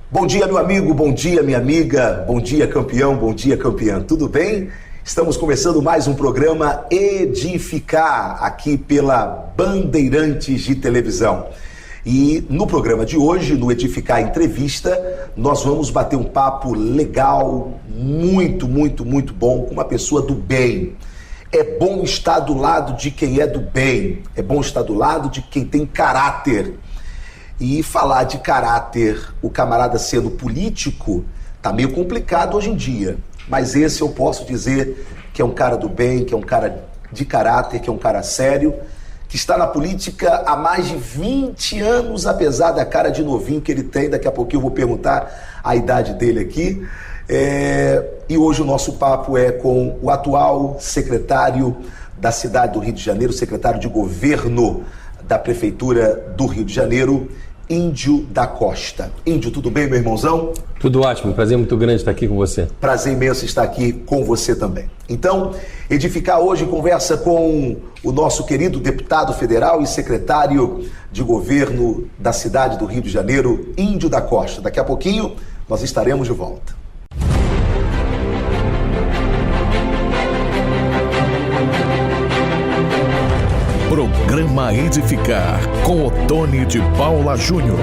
Bom dia, meu amigo, bom dia, minha amiga, bom dia, campeã, tudo bem? Estamos começando mais um programa Edificar, aqui pela Bandeirantes de Televisão. E no programa de hoje, no Edificar Entrevista, nós vamos bater um papo legal, muito bom, com uma pessoa do bem. É bom estar do lado de quem é do bem, é bom estar do lado de quem tem caráter. E falar de caráter, o camarada sendo político, tá meio complicado hoje em dia. Mas esse eu posso dizer que é um cara do bem, que é um cara de caráter, que é um cara sério, que está na política há mais de 20 anos, apesar da cara de novinho que ele tem. Daqui a pouquinho eu vou perguntar a idade dele aqui. E hoje o nosso papo é com o atual secretário da cidade do Rio de Janeiro, secretário de governo da Prefeitura do Rio de Janeiro, Índio da Costa. Índio, tudo bem, meu irmãozão? Tudo ótimo, prazer muito grande estar aqui com você. Prazer imenso estar aqui com você também. Então, Edificar hoje conversa com o nosso querido deputado federal e secretário de governo da cidade do Rio de Janeiro, Índio da Costa. Daqui a pouquinho nós estaremos de volta. Programa Edificar, com Otoni de Paula Júnior.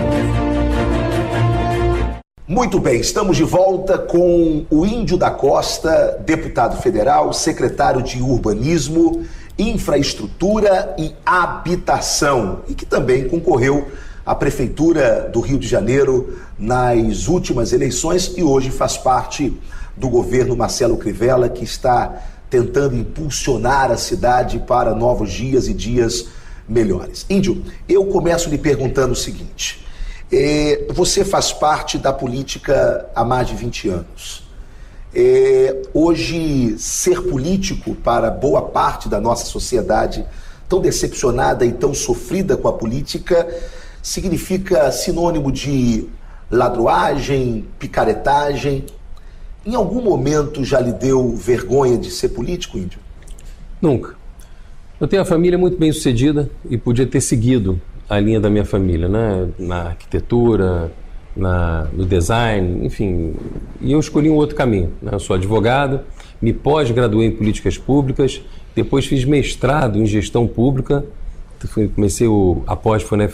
Muito bem, estamos de volta com o Índio da Costa, deputado federal, secretário de Urbanismo, Infraestrutura e Habitação, e que também concorreu à Prefeitura do Rio de Janeiro nas últimas eleições e hoje faz parte do governo Marcelo Crivella, que está tentando impulsionar a cidade para novos dias e dias melhores. Índio, eu começo lhe perguntando o seguinte: você faz parte da política há mais de 20 anos. Hoje, ser político para boa parte da nossa sociedade, tão decepcionada e tão sofrida com a política, significa sinônimo de ladruagem, picaretagem. Em algum momento já lhe deu vergonha de ser político, Índio? Nunca. Eu tenho uma família muito bem sucedida e podia ter seguido a linha da minha família, né? Na arquitetura, no design, enfim. E eu escolhi um outro caminho, né? Eu sou advogado, me pós-graduei em políticas públicas, depois fiz mestrado em gestão pública, comecei a pós foi no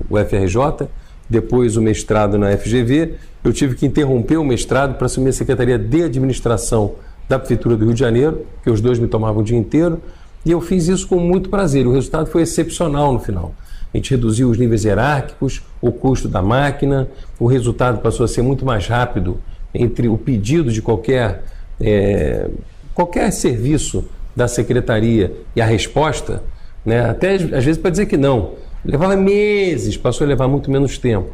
UFRJ, depois o mestrado na FGV. Eu tive que interromper o mestrado para assumir a Secretaria de Administração da Prefeitura do Rio de Janeiro, que os dois me tomavam o dia inteiro, e eu fiz isso com muito prazer. O resultado foi excepcional no final. A gente reduziu os níveis hierárquicos, o custo da máquina, o resultado passou a ser muito mais rápido entre o pedido de qualquer serviço da Secretaria e a resposta, né? Até às vezes para dizer que não. Levava meses, passou a levar muito menos tempo.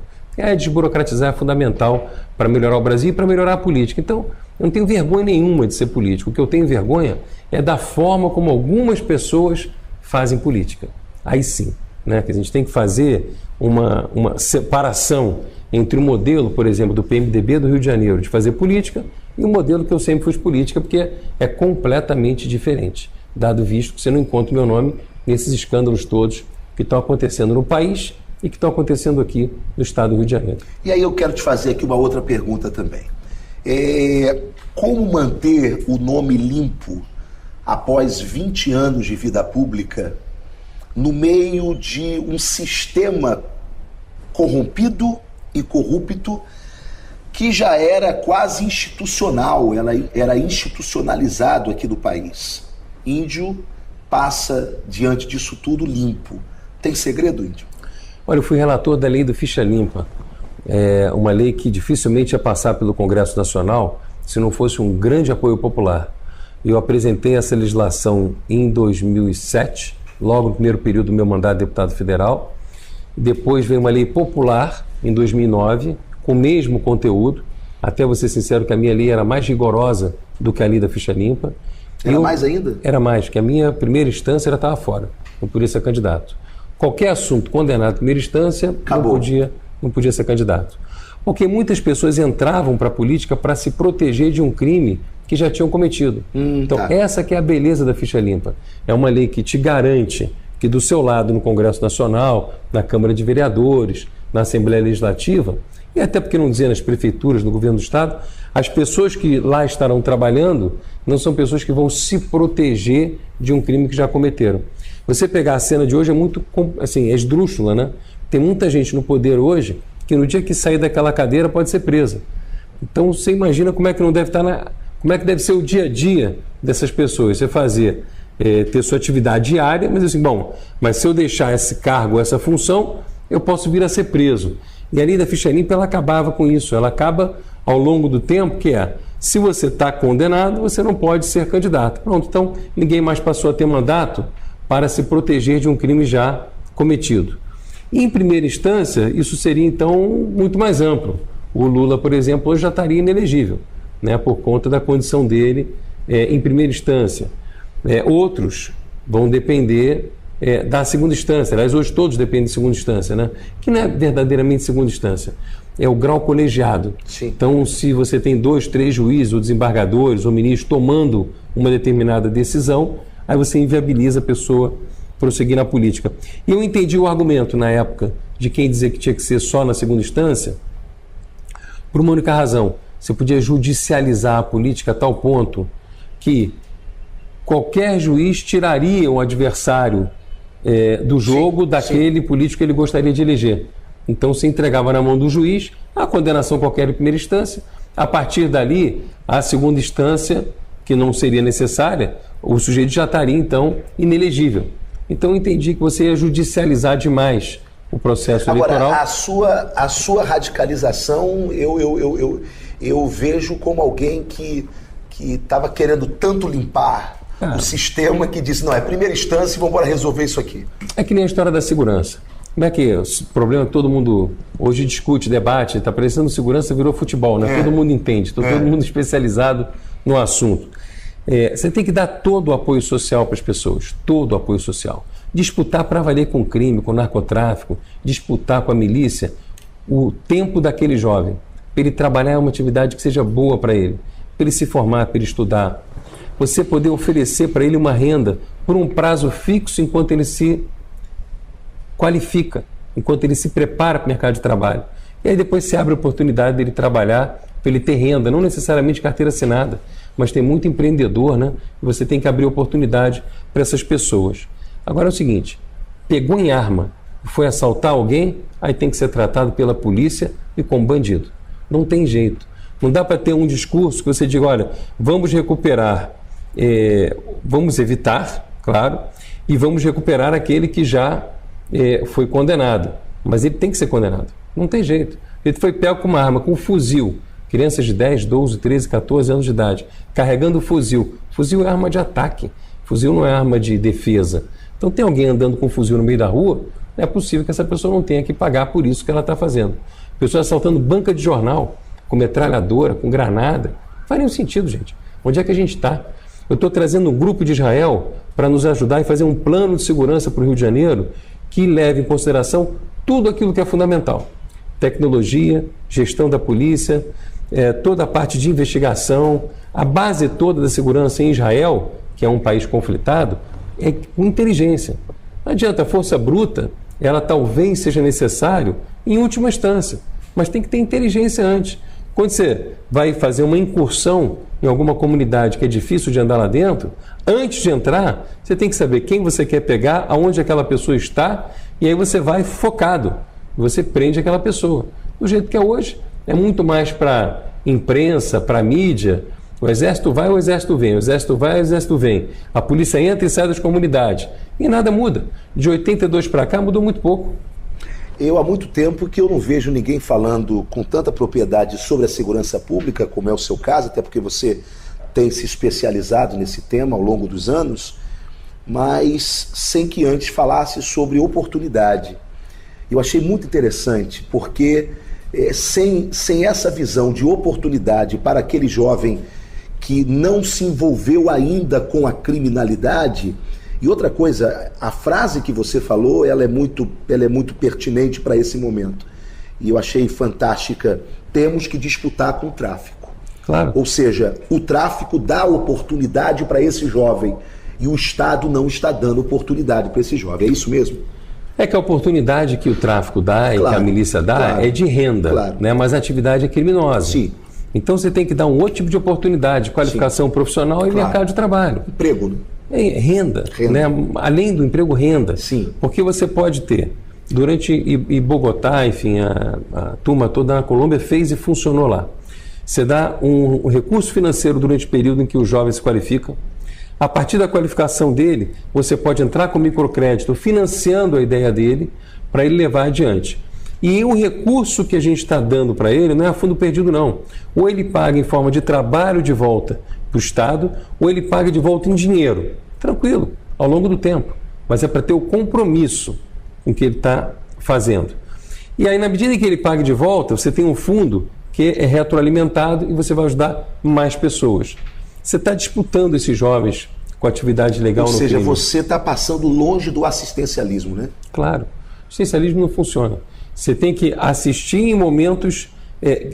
Desburocratizar é fundamental para melhorar o Brasil e para melhorar a política. Então, eu não tenho vergonha nenhuma de ser político. O que eu tenho vergonha é da forma como algumas pessoas fazem política. Aí sim, né? Que a gente tem que fazer uma separação entre o modelo, por exemplo, do PMDB do Rio de Janeiro de fazer política e o modelo que eu sempre fiz política, porque é completamente diferente, dado visto que você não encontra o meu nome nesses escândalos todos que estão acontecendo no país e que estão acontecendo aqui no estado do Rio de Janeiro. E aí eu quero te fazer aqui uma outra pergunta também. Como manter o nome limpo após 20 anos de vida pública no meio de um sistema corrompido e corrupto que já era quase institucional, era institucionalizado aqui no país? Índio passa diante disso tudo limpo. Tem segredo, Índio? Olha, eu fui relator da lei do Ficha Limpa, uma lei que dificilmente ia passar pelo Congresso Nacional se não fosse um grande apoio popular. Eu apresentei essa legislação em 2007, logo no primeiro período do meu mandato de deputado federal. Depois veio uma lei popular em 2009, com o mesmo conteúdo. Até vou ser sincero que a minha lei era mais rigorosa do que a lei da Ficha Limpa. Era mais ainda? Era mais, que a minha primeira instância já estava fora, não podia ser candidato. Qualquer assunto condenado em primeira instância não podia ser candidato. Porque muitas pessoas entravam para a política para se proteger de um crime que já tinham cometido. Então, essa que é a beleza da Ficha Limpa. É uma lei que te garante que do seu lado no Congresso Nacional, na Câmara de Vereadores, na Assembleia Legislativa, e até porque não dizer nas prefeituras, no governo do estado, as pessoas que lá estarão trabalhando não são pessoas que vão se proteger de um crime que já cometeram. Você pegar a cena de hoje é muito, assim, esdrúxula, né? Tem muita gente no poder hoje que no dia que sair daquela cadeira pode ser presa. Então você imagina como é que não deve estar como é que deve ser o dia a dia dessas pessoas. Você fazer, ter sua atividade diária, mas assim, mas se eu deixar esse cargo, essa função, eu posso vir a ser preso. E a lei da ficha limpa, ela acabava com isso. Ela acaba ao longo do tempo, que se você está condenado, você não pode ser candidato. Pronto, então ninguém mais passou a ter mandato para se proteger de um crime já cometido. E, em primeira instância, isso seria então muito mais amplo. O Lula, por exemplo, hoje já estaria inelegível, né, por conta da condição dele em primeira instância. Outros vão depender da segunda instância. Aliás, hoje todos dependem de segunda instância, né? Que não é verdadeiramente segunda instância, é o grau colegiado. Sim. Então, se você tem 2, 3 juízes, ou desembargadores, ou ministros tomando uma determinada decisão, aí você inviabiliza a pessoa prosseguir na política. E eu entendi o argumento na época de quem dizia que tinha que ser só na segunda instância, por uma única razão: você podia judicializar a política a tal ponto que qualquer juiz tiraria o adversário do jogo, sim, daquele sim, político que ele gostaria de eleger. Então se entregava na mão do juiz a condenação qualquer em primeira instância. A partir dali, a segunda instância, que não seria necessária, o sujeito já estaria então inelegível. Então eu entendi que você ia judicializar demais o processo eleitoral. Agora, a sua radicalização eu vejo como alguém que estava querendo tanto limpar o sistema, que disse, não, é primeira instância e vamos embora resolver isso aqui. É que nem a história da segurança. Como é que o problema que todo mundo hoje discute, debate, está parecendo segurança virou futebol, né? Todo mundo entende, todo mundo especializado no assunto. Você tem que dar todo o apoio social para as pessoas, todo o apoio social. Disputar para valer com o crime, com o narcotráfico, disputar com a milícia, o tempo daquele jovem, para ele trabalhar uma atividade que seja boa para ele se formar, para ele estudar. Você poder oferecer para ele uma renda por um prazo fixo enquanto ele se qualifica, enquanto ele se prepara para o mercado de trabalho. E aí depois se abre a oportunidade dele trabalhar, para ele ter renda, não necessariamente carteira assinada, mas tem muito empreendedor, né? E você tem que abrir oportunidade para essas pessoas. Agora é o seguinte, pegou em arma, foi assaltar alguém, aí tem que ser tratado pela polícia e como bandido. Não tem jeito. Não dá para ter um discurso que você diga, olha, vamos recuperar, vamos evitar, claro, e vamos recuperar aquele que já foi condenado. Mas ele tem que ser condenado. Não tem jeito. Ele foi pego com uma arma, com um fuzil. Crianças de 10, 12, 13, 14 anos de idade, carregando o fuzil. Fuzil é arma de ataque. Fuzil não é arma de defesa. Então tem alguém andando com um fuzil no meio da rua, não é possível que essa pessoa não tenha que pagar por isso que ela está fazendo. Pessoas assaltando banca de jornal, com metralhadora, com granada. Não faz nenhum sentido, gente. Onde é que a gente está? Eu estou trazendo um grupo de Israel para nos ajudar e fazer um plano de segurança para o Rio de Janeiro que leve em consideração tudo aquilo que é fundamental. Tecnologia, gestão da polícia, toda a parte de investigação, a base toda da segurança em Israel, que é um país conflitado, é com inteligência. Não adianta, a força bruta, ela talvez seja necessário em última instância, mas tem que ter inteligência antes. Quando você vai fazer uma incursão em alguma comunidade que é difícil de andar lá dentro, antes de entrar, você tem que saber quem você quer pegar, aonde aquela pessoa está, e aí você vai focado, você prende aquela pessoa. Do jeito que é hoje, é muito mais para imprensa, para mídia. O exército vai, o exército vem, o exército vai, o exército vem. A polícia entra e sai das comunidades. E nada muda. De 82 para cá mudou muito pouco. Há muito tempo que eu não vejo ninguém falando com tanta propriedade sobre a segurança pública, como é o seu caso, até porque você tem se especializado nesse tema ao longo dos anos, mas sem que antes falasse sobre oportunidade. Eu achei muito interessante, porque sem essa visão de oportunidade para aquele jovem que não se envolveu ainda com a criminalidade. E outra coisa, a frase que você falou, ela é muito pertinente para esse momento. E eu achei fantástica. Temos que disputar com o tráfico. Claro. Ou seja, o tráfico dá oportunidade para esse jovem e o Estado não está dando oportunidade para esse jovem. É isso mesmo? É que a oportunidade que o tráfico dá e que a milícia dá é de renda, né? Mas a atividade é criminosa. Sim. Então você tem que dar um outro tipo de oportunidade, qualificação profissional e mercado de trabalho. Emprego, né? Renda. Né? Além do emprego, renda. Sim. Porque você pode ter, e Bogotá, enfim, a turma toda na Colômbia fez e funcionou lá. Você dá um recurso financeiro durante o período em que os jovens se qualificam. A partir da qualificação dele, você pode entrar com microcrédito, financiando a ideia dele, para ele levar adiante. E o recurso que a gente está dando para ele não é a fundo perdido, não. Ou ele paga em forma de trabalho de volta para o Estado, ou ele paga de volta em dinheiro. Tranquilo, ao longo do tempo. Mas é para ter o compromisso com o que ele está fazendo. E aí, na medida em que ele paga de volta, você tem um fundo que é retroalimentado e você vai ajudar mais pessoas. Você está disputando esses jovens com atividade legal no crime. Ou seja, você está passando longe do assistencialismo, né? Claro. O assistencialismo não funciona. Você tem que assistir em momentos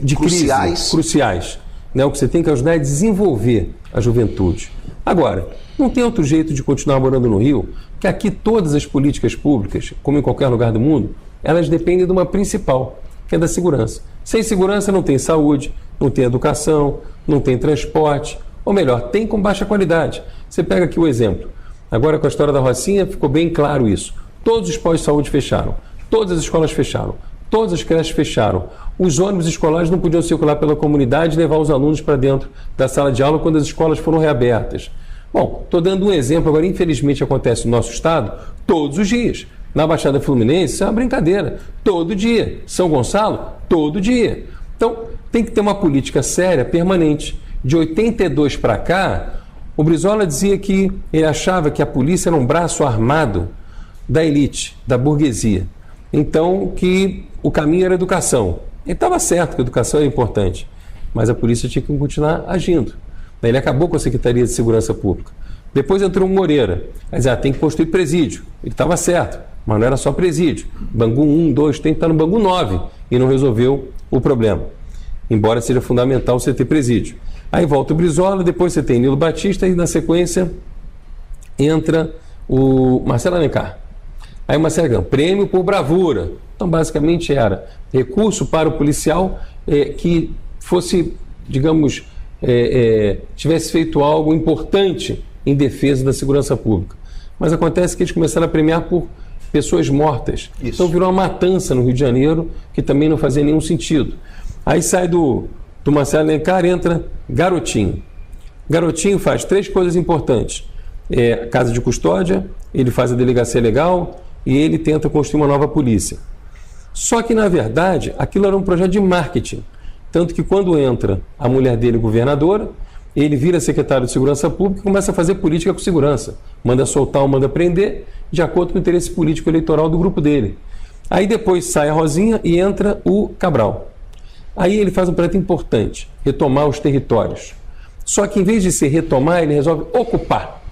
de crise cruciais. Né? O que você tem que ajudar é desenvolver a juventude. Agora, não tem outro jeito de continuar morando no Rio, porque aqui todas as políticas públicas, como em qualquer lugar do mundo, elas dependem de uma principal, que é da segurança. Sem segurança não tem saúde, não tem educação, não tem transporte, ou melhor, tem com baixa qualidade. Você pega aqui o exemplo. Agora com a história da Rocinha ficou bem claro isso. Todos os postos de saúde fecharam, todas as escolas fecharam, todas as creches fecharam. Os ônibus escolares não podiam circular pela comunidade e levar os alunos para dentro da sala de aula quando as escolas foram reabertas. Bom, estou dando um exemplo, agora infelizmente acontece no nosso estado todos os dias. Na Baixada Fluminense, isso é uma brincadeira. Todo dia. São Gonçalo, todo dia. Então, tem que ter uma política séria, permanente. De 82 para cá, o Brizola dizia que ele achava que a polícia era um braço armado da elite, da burguesia. Então, que o caminho era a educação. Ele estava certo que a educação era importante, mas a polícia tinha que continuar agindo. Ele acabou com a Secretaria de Segurança Pública. Depois entrou o Moreira. Mas tem que construir presídio. Ele estava certo, mas não era só presídio. Bangu 1, 2, tem que estar no Bangu 9 e não resolveu o problema. Embora seja fundamental você ter presídio. Aí volta o Brizola, depois você tem Nilo Batista e na sequência entra o Marcelo Alencar. Aí o Marcelo Alencar, prêmio por bravura. Então basicamente era recurso para o policial que fosse, digamos, tivesse feito algo importante em defesa da segurança pública. Mas acontece que eles começaram a premiar por pessoas mortas. Isso. Então virou uma matança no Rio de Janeiro que também não fazia nenhum sentido. Aí sai do Marcelo Alencar, entra Garotinho. Garotinho faz 3 coisas importantes. Casa de custódia, ele faz a delegacia legal e ele tenta construir uma nova polícia. Só que, na verdade, aquilo era um projeto de marketing. Tanto que quando entra a mulher dele, governadora, ele vira secretário de Segurança Pública e começa a fazer política com segurança. Manda soltar ou manda prender, de acordo com o interesse político eleitoral do grupo dele. Aí depois sai a Rosinha e entra o Cabral. Aí ele faz um projeto importante, retomar os territórios. Só que em vez de se retomar, ele resolve ocupar.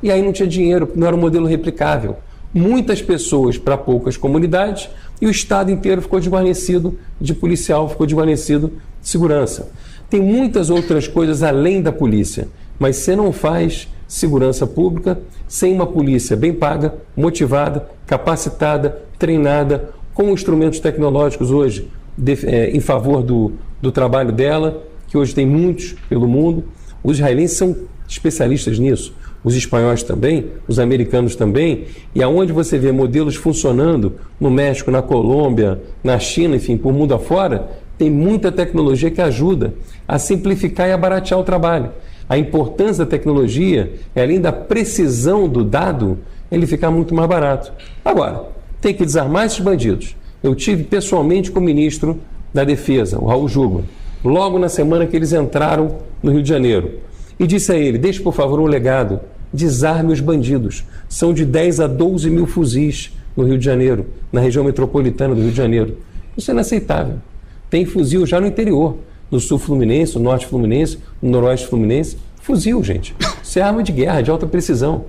E aí não tinha dinheiro, não era um modelo replicável. Muitas pessoas para poucas comunidades e o Estado inteiro ficou desguarnecido de policial, ficou desguarnecido de segurança. Tem muitas outras coisas além da polícia, mas você não faz segurança pública sem uma polícia bem paga, motivada, capacitada, treinada, com instrumentos tecnológicos hoje em favor do trabalho dela, que hoje tem muitos pelo mundo. Os israelenses são especialistas nisso, os espanhóis também, os americanos também, e aonde você vê modelos funcionando no México, na Colômbia, na China, enfim, por mundo afora, tem muita tecnologia que ajuda a simplificar e a baratear o trabalho. A importância da tecnologia é, além da precisão do dado, ele ficar muito mais barato. Agora, tem que desarmar esses bandidos. Eu tive pessoalmente com o ministro da Defesa, o Raul Jungmann, logo na semana que eles entraram no Rio de Janeiro. E disse a ele, deixe por favor um legado, desarme os bandidos. São de 10 a 12 mil fuzis no Rio de Janeiro, na região metropolitana do Rio de Janeiro. Isso é inaceitável. Tem fuzil já no interior, no sul fluminense, no norte fluminense, no noroeste fluminense. Fuzil, gente. Isso é arma de guerra, de alta precisão.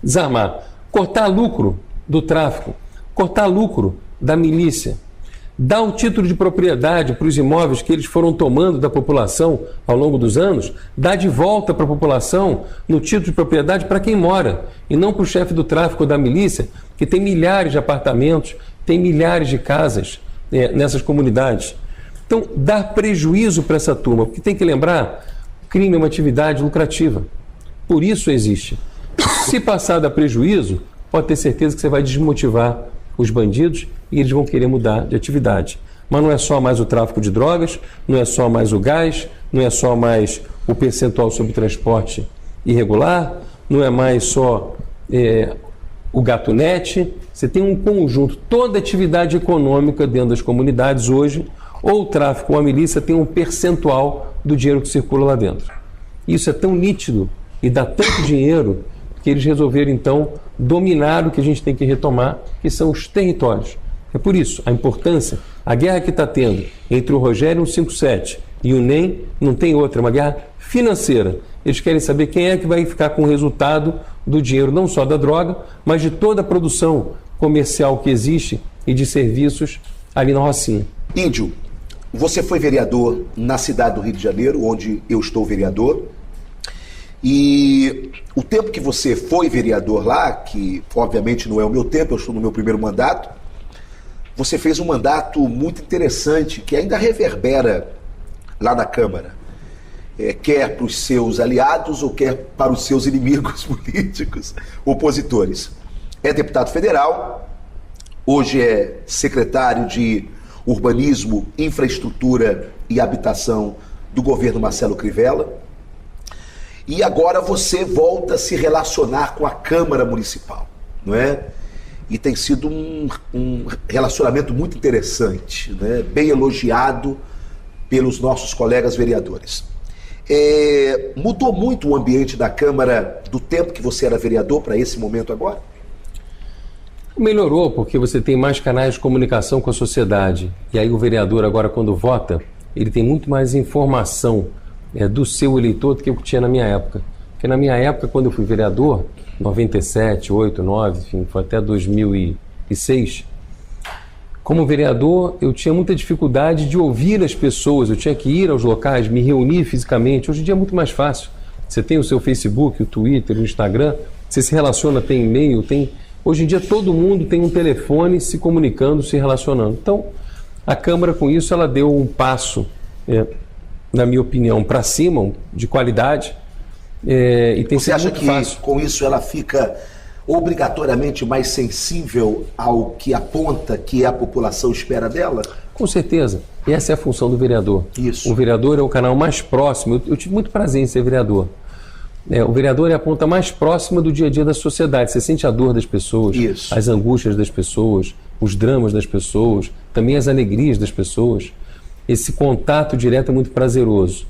Desarmar. Cortar lucro do tráfico. Cortar lucro da milícia. Dá o título de propriedade para os imóveis que eles foram tomando da população ao longo dos anos, dá de volta para a população no título de propriedade para quem mora, e não para o chefe do tráfico ou da milícia, que tem milhares de apartamentos, tem milhares de casas nessas comunidades. Então, dar prejuízo para essa turma, porque tem que lembrar, o crime é uma atividade lucrativa, por isso existe. Se passar a prejuízo, pode ter certeza que você vai desmotivar os bandidos e eles vão querer mudar de atividade. Mas não é só mais o tráfico de drogas, não é só mais o gás, não é só mais o percentual sobre transporte irregular, não é mais só o gatunete. Você tem um conjunto, toda atividade econômica dentro das comunidades hoje, ou o tráfico ou a milícia tem um percentual do dinheiro que circula lá dentro. Isso é tão nítido e dá tanto dinheiro que eles resolveram, então, dominar o que a gente tem que retomar, que são os territórios. É por isso, a importância, a guerra que está tendo entre o Rogério 157 e o NEM não tem outra, é uma guerra financeira. Eles querem saber quem é que vai ficar com o resultado do dinheiro, não só da droga, mas de toda a produção comercial que existe e de serviços ali na Rocinha. Índio, você foi vereador na cidade do Rio de Janeiro, onde eu estou vereador. E o tempo que você foi vereador lá, que obviamente não é o meu tempo, eu estou no meu primeiro mandato, você fez um mandato muito interessante que ainda reverbera lá na Câmara, quer para os seus aliados ou quer para os seus inimigos políticos, opositores. É deputado federal, hoje é secretário de Urbanismo, Infraestrutura e Habitação do governo Marcelo Crivella. E agora você volta a se relacionar com a Câmara Municipal, não é? E tem sido um relacionamento muito interessante, né? Bem elogiado pelos nossos colegas vereadores. Mudou muito o ambiente da Câmara do tempo que você era vereador para esse momento agora? Melhorou, porque você tem mais canais de comunicação com a sociedade. E aí o vereador agora, quando vota, ele tem muito mais informação do seu eleitor do que eu tinha na minha época. Porque na minha época, quando eu fui vereador, 97, 8, 9, enfim, foi até 2006, como vereador eu tinha muita dificuldade de ouvir as pessoas, eu tinha que ir aos locais, me reunir fisicamente. Hoje em dia é muito mais fácil. Você tem o seu Facebook, o Twitter, o Instagram, você se relaciona, tem e-mail, tem... Hoje em dia todo mundo tem um telefone se comunicando, se relacionando. Então, a Câmara com isso, ela deu um passo, na minha opinião, para cima, de qualidade, e tem sido muito fácil. Você acha que com isso ela fica obrigatoriamente mais sensível ao que aponta que a população espera dela? Com certeza. E essa é a função do vereador. Isso. O vereador é o canal mais próximo. Eu tive muito prazer em ser vereador. O vereador é a ponta mais próxima do dia a dia da sociedade. Você sente a dor das pessoas, isso, as angústias das pessoas, os dramas das pessoas, também as alegrias das pessoas. Esse contato direto é muito prazeroso.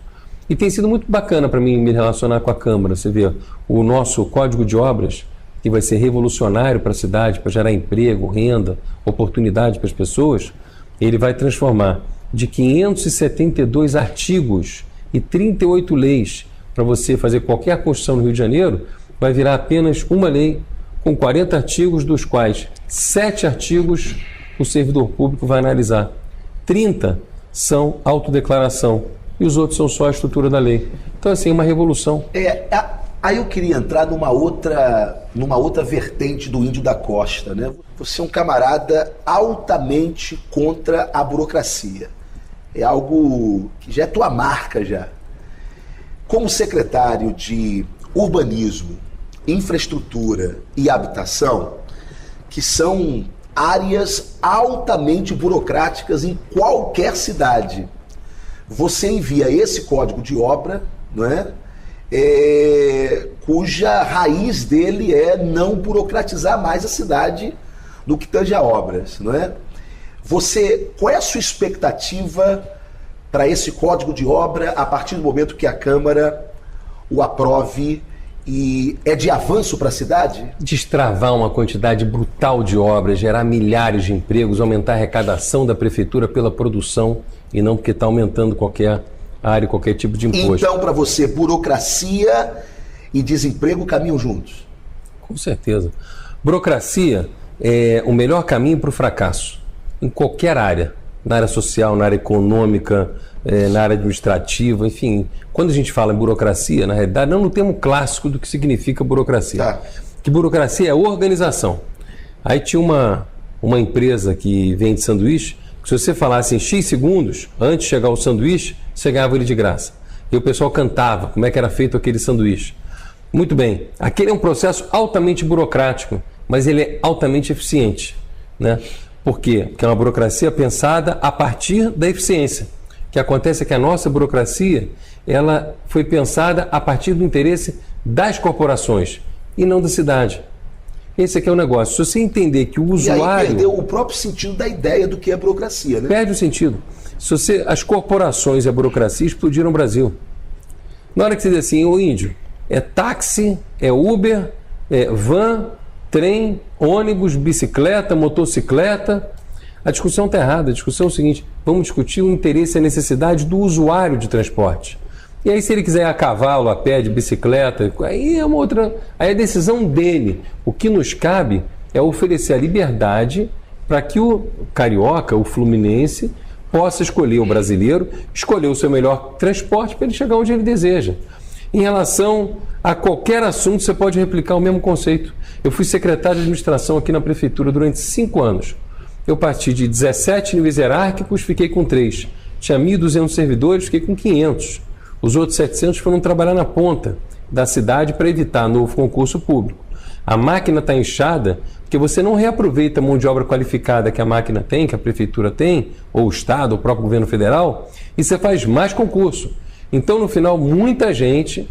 E tem sido muito bacana para mim me relacionar com a Câmara. Você vê, o nosso Código de Obras, que vai ser revolucionário para a cidade, para gerar emprego, renda, oportunidade para as pessoas, ele vai transformar de 572 artigos e 38 leis para você fazer qualquer construção no Rio de Janeiro, vai virar apenas uma lei com 40 artigos, dos quais 7 artigos o servidor público vai analisar. 30 são autodeclaração e os outros são só a estrutura da lei. Então, assim, é uma revolução. Aí eu queria entrar numa outra vertente do Índio da Costa, né? Você é um camarada altamente contra a burocracia. É algo que já é tua marca já. Como secretário de Urbanismo, Infraestrutura e Habitação, que são áreas altamente burocráticas em qualquer cidade, você envia esse código de obra, não é? Cuja raiz dele é não burocratizar mais a cidade no que tange a obras, não é? Qual é a sua expectativa para esse código de obra a partir do momento que a Câmara o aprove e é de avanço para a cidade? Destravar uma quantidade brutal de obras, gerar milhares de empregos, aumentar a arrecadação da prefeitura pela produção e não porque está aumentando qualquer área, qualquer tipo de imposto. Então, para você, burocracia e desemprego caminham juntos? Com certeza. Burocracia é o melhor caminho para o fracasso, em qualquer área. na área social, na área econômica, na área administrativa, enfim. Quando a gente fala em burocracia, na realidade, não no termo clássico do que significa burocracia. Tá. Que burocracia é organização. Aí tinha uma empresa que vende sanduíche, que se você falasse em X segundos, antes de chegar o sanduíche, você ganhava ele de graça. E o pessoal cantava como é que era feito aquele sanduíche. Muito bem, aquele é um processo altamente burocrático, mas ele é altamente eficiente, né? Por quê? Porque é uma burocracia pensada a partir da eficiência. O que acontece é que a nossa burocracia, ela foi pensada a partir do interesse das corporações e não da cidade. Esse aqui é o negócio. Se você entender que o usuário... E aí perdeu o próprio sentido da ideia do que é burocracia, né? Perde o sentido. As corporações e a burocracia explodiram no Brasil. Na hora que você diz assim, ô índio, é táxi, é Uber, é van, trem, ônibus, bicicleta, motocicleta. A discussão está errada. A discussão é o seguinte, vamos discutir o interesse e a necessidade do usuário de transporte. E aí, se ele quiser a cavalo, a pé, de bicicleta, aí é uma outra... Aí é a decisão dele. O que nos cabe é oferecer a liberdade para que o carioca, o fluminense, possa escolher, o brasileiro, escolher o seu melhor transporte para ele chegar onde ele deseja. Em relação a qualquer assunto, você pode replicar o mesmo conceito. Eu fui secretário de administração aqui na prefeitura durante 5 anos. Eu parti de 17 níveis hierárquicos, fiquei com 3. Tinha 1.200 servidores, fiquei com 500. Os outros 700 foram trabalhar na ponta da cidade para evitar novo concurso público. A máquina está inchada porque você não reaproveita a mão de obra qualificada que a máquina tem, que a prefeitura tem, ou o Estado, ou o próprio governo federal, e você faz mais concurso. Então, no final, muita gente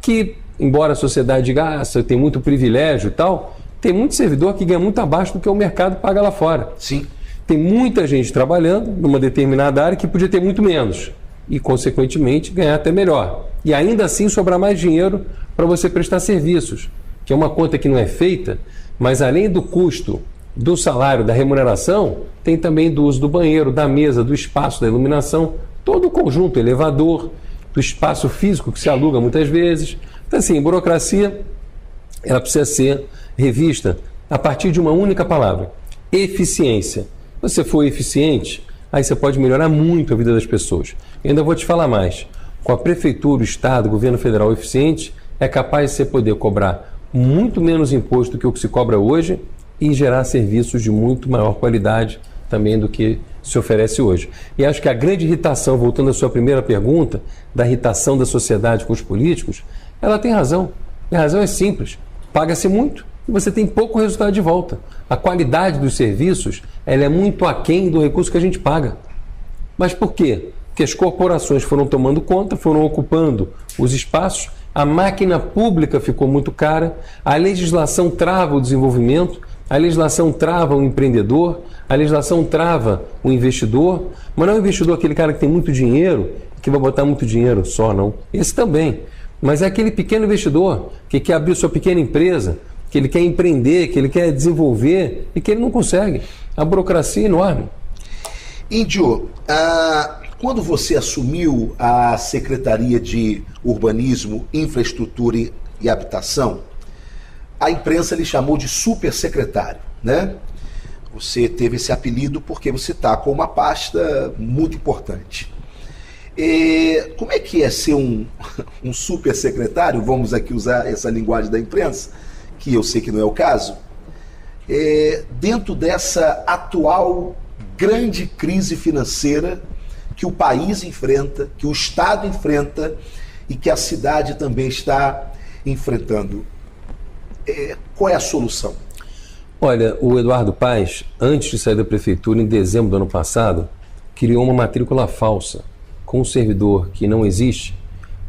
que, embora a sociedade diga, tem muito privilégio e tal, tem muito servidor que ganha muito abaixo do que o mercado paga lá fora. Sim. Tem muita gente trabalhando numa determinada área que podia ter muito menos. E, consequentemente, ganhar até melhor. E ainda assim sobrar mais dinheiro para você prestar serviços, que é uma conta que não é feita, mas além do custo do salário, da remuneração, tem também do uso do banheiro, da mesa, do espaço, da iluminação, todo o conjunto, elevador, do espaço físico que se aluga muitas vezes. Então, assim, burocracia, ela precisa ser revista a partir de uma única palavra, eficiência. Se você for eficiente, aí você pode melhorar muito a vida das pessoas. Eu ainda vou te falar mais. Com a prefeitura, o Estado, o governo federal eficiente, é capaz de você poder cobrar muito menos imposto do que o que se cobra hoje e gerar serviços de muito maior qualidade também do que se oferece hoje. E acho que a grande irritação, voltando à sua primeira pergunta, da irritação da sociedade com os políticos, ela tem razão. E a razão é simples. Paga-se muito e você tem pouco resultado de volta. A qualidade dos serviços, ela é muito aquém do recurso que a gente paga. Mas por quê? Porque as corporações foram tomando conta, foram ocupando os espaços, a máquina pública ficou muito cara, a legislação trava o desenvolvimento, a legislação trava o empreendedor, a legislação trava o investidor, mas não é o investidor aquele cara que tem muito dinheiro, que vai botar muito dinheiro só, não. Esse também. Mas é aquele pequeno investidor que quer abrir sua pequena empresa, que ele quer empreender, que ele quer desenvolver e que ele não consegue. A burocracia é enorme. Índio, quando você assumiu a Secretaria de Urbanismo, Infraestrutura e Habitação, a imprensa lhe chamou de supersecretário, né? Você teve esse apelido porque você está com uma pasta muito importante. Como é que é ser um supersecretário? Vamos aqui usar essa linguagem da imprensa, que eu sei que não é o caso. Dentro dessa atual grande crise financeira que o país enfrenta, que o Estado enfrenta e que a cidade também está enfrentando. Qual é a solução? Olha, o Eduardo Paes, antes de sair da prefeitura, em dezembro do ano passado, criou uma matrícula falsa com um servidor que não existe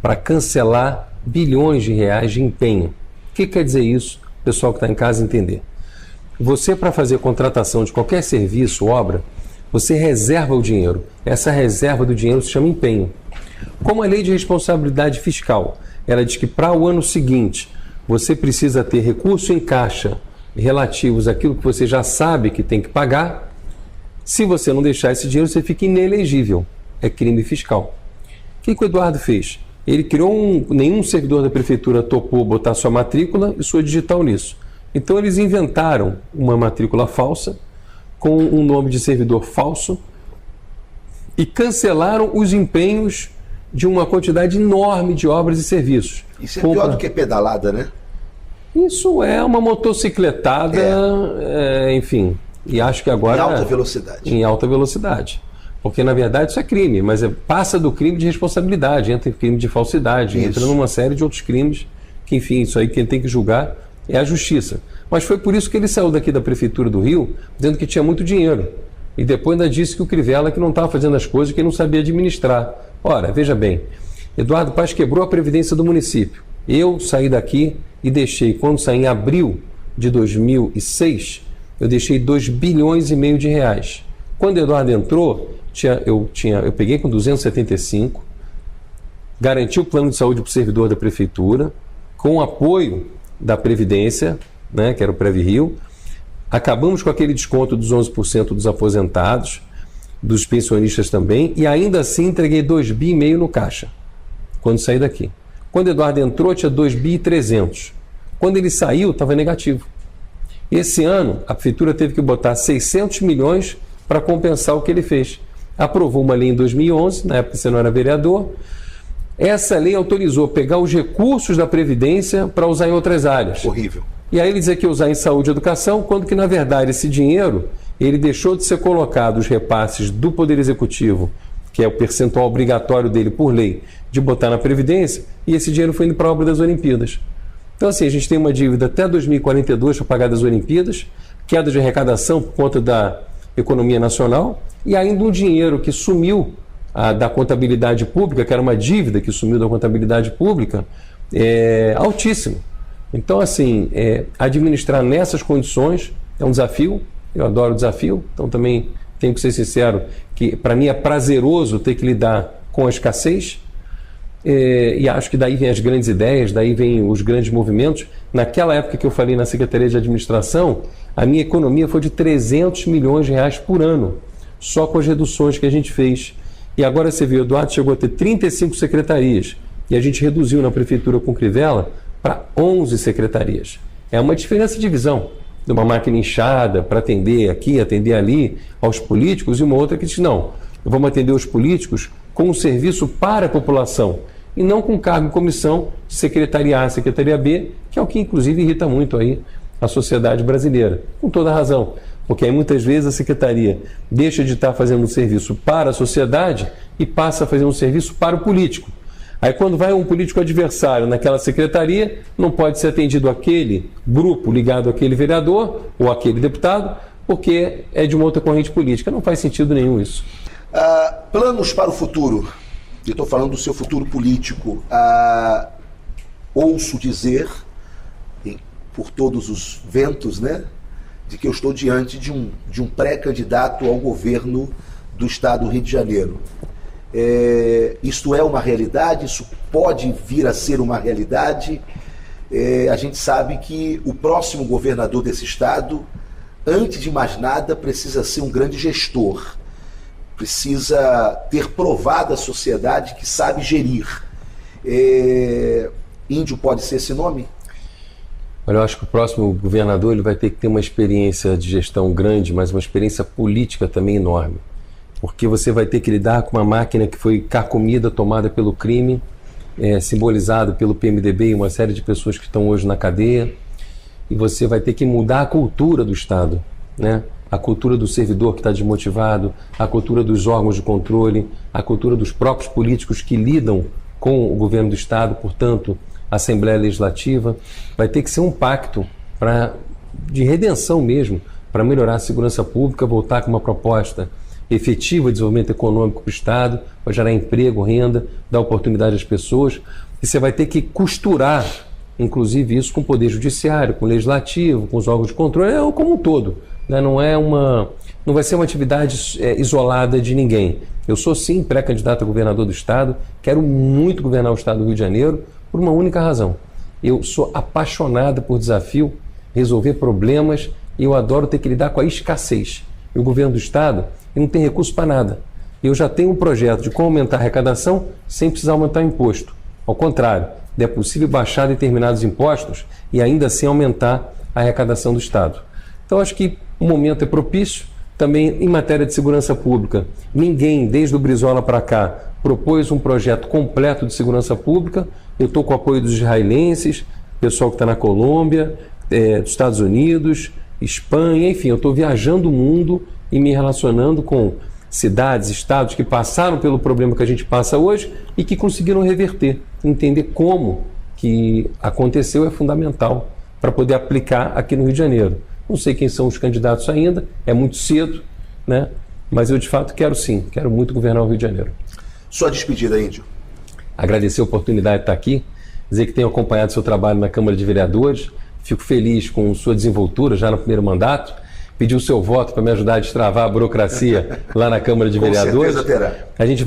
para cancelar bilhões de reais de empenho. O que quer dizer isso? O pessoal que está em casa entender. Você, para fazer contratação de qualquer serviço, obra, você reserva o dinheiro. Essa reserva do dinheiro se chama empenho. Como a lei de responsabilidade fiscal, ela diz que para o ano seguinte você precisa ter recurso em caixa relativos àquilo que você já sabe que tem que pagar. Se você não deixar esse dinheiro, você fica inelegível. É crime fiscal. O que o Eduardo fez? Ele criou nenhum servidor da prefeitura topou botar sua matrícula e sua digital nisso. Então eles inventaram uma matrícula falsa com um nome de servidor falso e cancelaram os empenhos de uma quantidade enorme de obras e serviços. Isso é pior do que pedalada, né? Isso é uma motocicletada, enfim, e acho que agora... Em alta velocidade. Em alta velocidade. Porque, na verdade, isso é crime, mas passa do crime de responsabilidade, entra em crime de falsidade, entra numa série de outros crimes, que, enfim, isso aí quem tem que julgar é a justiça. Mas foi por isso que ele saiu daqui da Prefeitura do Rio, dizendo que tinha muito dinheiro. E depois ainda disse que o Crivella que não estava fazendo as coisas, que ele não sabia administrar. Ora, veja bem, Eduardo Paes quebrou a Previdência do município. Eu saí daqui e deixei, quando saí em abril de 2006, eu deixei 2,5 bilhões de reais. Quando Eduardo entrou, eu peguei com 275, garanti o plano de saúde para o servidor da Prefeitura, com o apoio da Previdência, né, que era o Previ-Rio, acabamos com aquele desconto dos 11% dos aposentados, dos pensionistas também, e ainda assim entreguei 2,5 bi no caixa, quando saí daqui. Quando Eduardo entrou, tinha 2,3 bi. Quando ele saiu, estava negativo. Esse ano, a Prefeitura teve que botar 600 milhões para compensar o que ele fez. Aprovou uma lei em 2011, na época você não era vereador. Essa lei autorizou pegar os recursos da Previdência para usar em outras áreas. Horrível. E aí ele dizia que ia usar em saúde e educação, quando que, na verdade, esse dinheiro, ele deixou de ser colocado, os repasses do Poder Executivo, que é o percentual obrigatório dele por lei, de botar na Previdência, e esse dinheiro foi indo para a obra das Olimpíadas. Então, assim, a gente tem uma dívida até 2042 para pagar das Olimpíadas, queda de arrecadação por conta da economia nacional, e ainda um dinheiro que sumiu da contabilidade pública, que era uma dívida que sumiu da contabilidade pública, altíssimo. Então, assim, administrar nessas condições é um desafio, eu adoro o desafio, então também tenho que ser sincero que para mim é prazeroso ter que lidar com a escassez, e acho que daí vem as grandes ideias, daí vem os grandes movimentos. Naquela época que eu falei na Secretaria de Administração, a minha economia foi de 300 milhões de reais por ano, só com as reduções que a gente fez. E agora você vê, o Eduardo chegou a ter 35 secretarias, e a gente reduziu na Prefeitura com Crivella para 11 secretarias. É uma diferença de visão, de uma máquina inchada para atender aqui, atender ali, aos políticos, e uma outra que diz, não, vamos atender os políticos com um serviço para a população, e não com cargo e comissão de secretaria A, secretaria B, que é o que inclusive irrita muito aí a sociedade brasileira, com toda a razão, porque aí muitas vezes a secretaria deixa de estar fazendo um serviço para a sociedade e passa a fazer um serviço para o político. Aí quando vai um político adversário naquela secretaria, não pode ser atendido aquele grupo ligado àquele vereador ou àquele deputado, porque é de uma outra corrente política. Não faz sentido nenhum isso. Planos para o futuro. Eu estou falando do seu futuro político. Ouço dizer, por todos os ventos, né, de que eu estou diante de um pré-candidato ao governo do estado do Rio de Janeiro. Isto é uma realidade? Isso pode vir a ser uma realidade? A gente sabe que o próximo governador desse estado, antes de mais nada, precisa ser um grande gestor. Precisa ter provado à sociedade que sabe gerir. Índio pode ser esse nome? Olha, eu acho que o próximo governador ele vai ter que ter uma experiência de gestão grande, mas uma experiência política também enorme. Porque você vai ter que lidar com uma máquina que foi carcomida, tomada pelo crime, simbolizado pelo PMDB e uma série de pessoas que estão hoje na cadeia, e você vai ter que mudar a cultura do Estado, né? A cultura do servidor que está desmotivado, a cultura dos órgãos de controle, a cultura dos próprios políticos que lidam com o governo do Estado, portanto, a Assembleia Legislativa. Vai ter que ser um pacto de redenção mesmo, para melhorar a segurança pública, voltar com uma proposta efetiva de desenvolvimento econômico para o Estado, para gerar emprego, renda, dar oportunidade às pessoas. E você vai ter que costurar, inclusive, isso com o Poder Judiciário, com o Legislativo, com os órgãos de controle, como um todo. Né? Não vai ser uma atividade isolada de ninguém. Eu sou, sim, pré-candidato a governador do Estado, quero muito governar o Estado do Rio de Janeiro por uma única razão. Eu sou apaixonado por desafio, resolver problemas, e eu adoro ter que lidar com a escassez. E o governo do Estado não tem recurso para nada. Eu já tenho um projeto de como aumentar a arrecadação sem precisar aumentar o imposto. Ao contrário, é possível baixar determinados impostos e ainda assim aumentar a arrecadação do Estado. Então acho que o momento é propício, Também em matéria de segurança pública, ninguém, desde o Brizola para cá, propôs um projeto completo de segurança pública. Eu estou com o apoio dos israelenses, pessoal que está na Colômbia, dos Estados Unidos, Espanha, enfim, eu estou viajando o mundo e me relacionando com cidades, estados que passaram pelo problema que a gente passa hoje e que conseguiram reverter. Entender como que aconteceu é fundamental para poder aplicar aqui no Rio de Janeiro. Não sei quem são os candidatos ainda, é muito cedo, né? Mas eu de fato quero sim, quero muito governar o Rio de Janeiro. Sua despedida, Índio. Agradecer a oportunidade de estar aqui, dizer que tenho acompanhado seu trabalho na Câmara de Vereadores, fico feliz com sua desenvoltura já no primeiro mandato, pedir o seu voto para me ajudar a destravar a burocracia lá na Câmara de Vereadores. Com certeza terá. A gente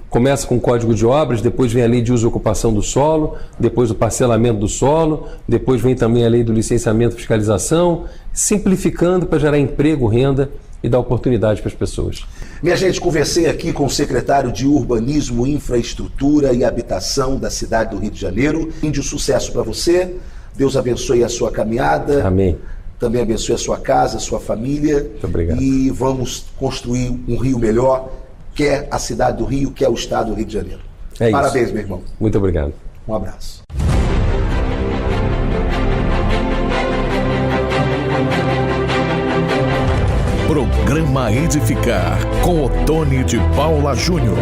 começa com o Código de Obras, depois vem a Lei de Uso e Ocupação do Solo, depois o parcelamento do solo, depois vem também a Lei do Licenciamento e Fiscalização, simplificando para gerar emprego, renda e dar oportunidade para as pessoas. Minha gente, conversei aqui com o secretário de Urbanismo, Infraestrutura e Habitação da cidade do Rio de Janeiro. Índio, sucesso para você. Deus abençoe a sua caminhada. Amém. Também abençoe a sua casa, a sua família. Muito obrigado. E vamos construir um Rio melhor, quer a cidade do Rio, quer o estado do Rio de Janeiro. Parabéns, isso. meu irmão. Muito obrigado. Um abraço. Programa Edificar, com Otônio de Paula Júnior.